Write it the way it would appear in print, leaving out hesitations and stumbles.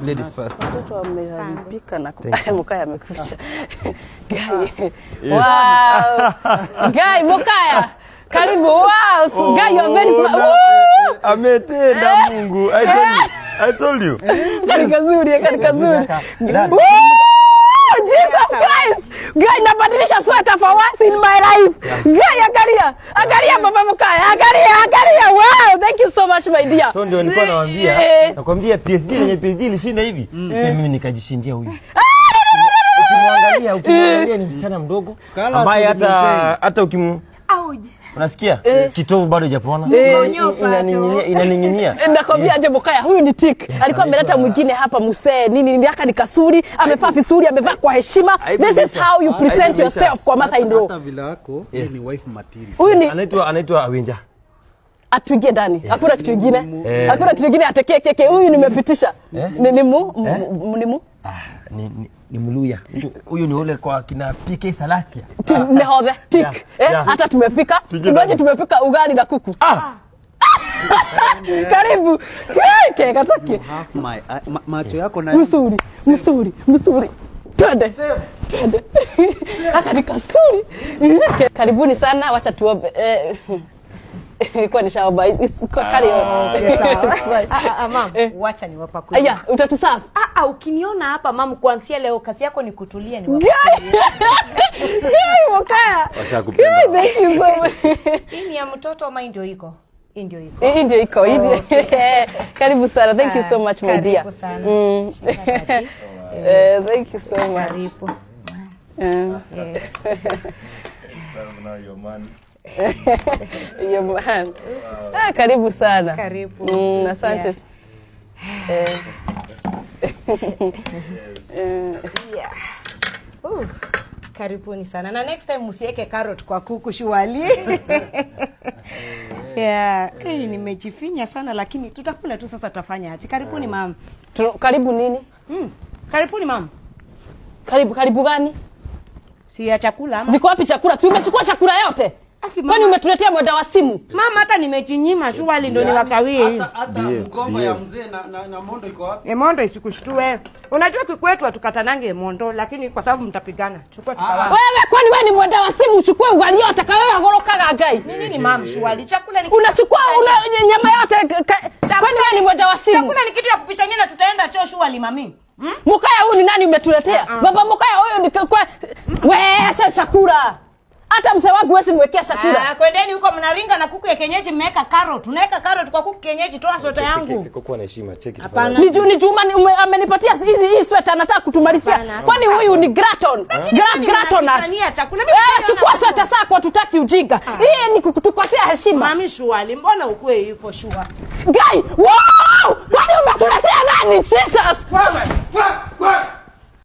Ladies first. Watoto wameharibika na Mukaya amekuja. Wow. Guy Mukaya. Karibu. Wow. Guy you are very smart. Ametenda Mungu. I told you. Kazuri. Jesus Christ! Guy, nabadilisha sweater for once in my life. Guy, angalia Baba Mukaya. Angalia. Wow, thank you so much my dear. So ndio nilikuwa nakwambia PSG yenye PSG ilishinda hivi. Mimi nikajishindia huyu. Ukimwangalia ni msichana mdogo ambaye hata unasikia kitovu bado hajapona. Inaning'inia. Nakwambia aje Mukaya, huyu ni tik. Alikuwa ameleta mwingine hapa Muse. Nini yaka ni kasuri, amevaa vizuri, amevaa kwa heshima. This is how you present yourself kwa mother-in-law. Hata vile yako ni wife material. Huyu ni anaitwa Awenja. Atuingie ndani. Hakuna kitu kingine. Hakuna kitu kingine atekee keke. Huyu nimepitisha. Ni ni Mluya. Huyu ni ule kwa kina PK Salasia. Nehodhe tik. Hata tumepika. Tumepika ugali na kuku. Karibu. Keka toki. Macho yako na Msuri. Twende. Haka ni kasuri. Karibuni sana, wacha tuombe. Kwa nishaomba kali mama wacha niwapakulie. Aya, utatusafu. Ukiniona hapa mama kuanzia leo kazi yako ni kutulia ni Mukaya. Washakupenda. Thank you so much. Hii ni ya mtoto ama ndio iko? Ndio iko. Karibu sana. Thank you so much my dear. Karibu sana. Thank you so much. Karibu. Yes. Now your man. Your man. Karibu sana. Karibu. Asante. Karibuni sana. Na next time msiweke carrot kwa kuku shwali. Nimejifinya sana lakini tutakula tu sasa tutafanya aje. Karibuni mama. Karibu nini? Karibuni mama. Karibu gani? Si ya chakula ama? Ziko wapi chakula? Si umechukua chakula yote? Kwani umetuletea mwenda wa simu? Mama hata nimejinyima shwali ndio niwakawie. Hata mgomba ya mzee na mondo iko wapi? Mondo isikushtue. Unajua kikwetu hatukatanange mondo lakini kwa sababu mtapigana. Chukua tukawa. Wewe kwani wewe ni mwenda wa simu uchukue ugali yote kama wewe agorokaga gai? Nini mama shwali? Chakula ni unachukua nyama yote kwani wewe ni mwenda wa simu? Chakula ni kitu ya kupishania na tutaenda choo shwali mami. Mukaya huyu ni nani umetuletea? Baba Mukaya huyu ni kwa wewe acha chakula. Hata mzee wangu wewe simwekea chakula. Kwendeni huko mnaringa na kuku ya kienyeji mmeweka carrot. Unaweka carrot kwa kuku kienyeji toa soda yangu. Kwa na heshima cheki tafadhali. Ni Juma amenipatia hii sweater anataka kutumalizia. Kwani huyu ni Graton? Gratonus. Chukua sweater zako hatutaki ujinga. Hii ni kutukosea heshima. Mami shwali mbona ukue hivyo shwa? Guy, wow! Kwani umetuletea nani? Jesus! Wewe!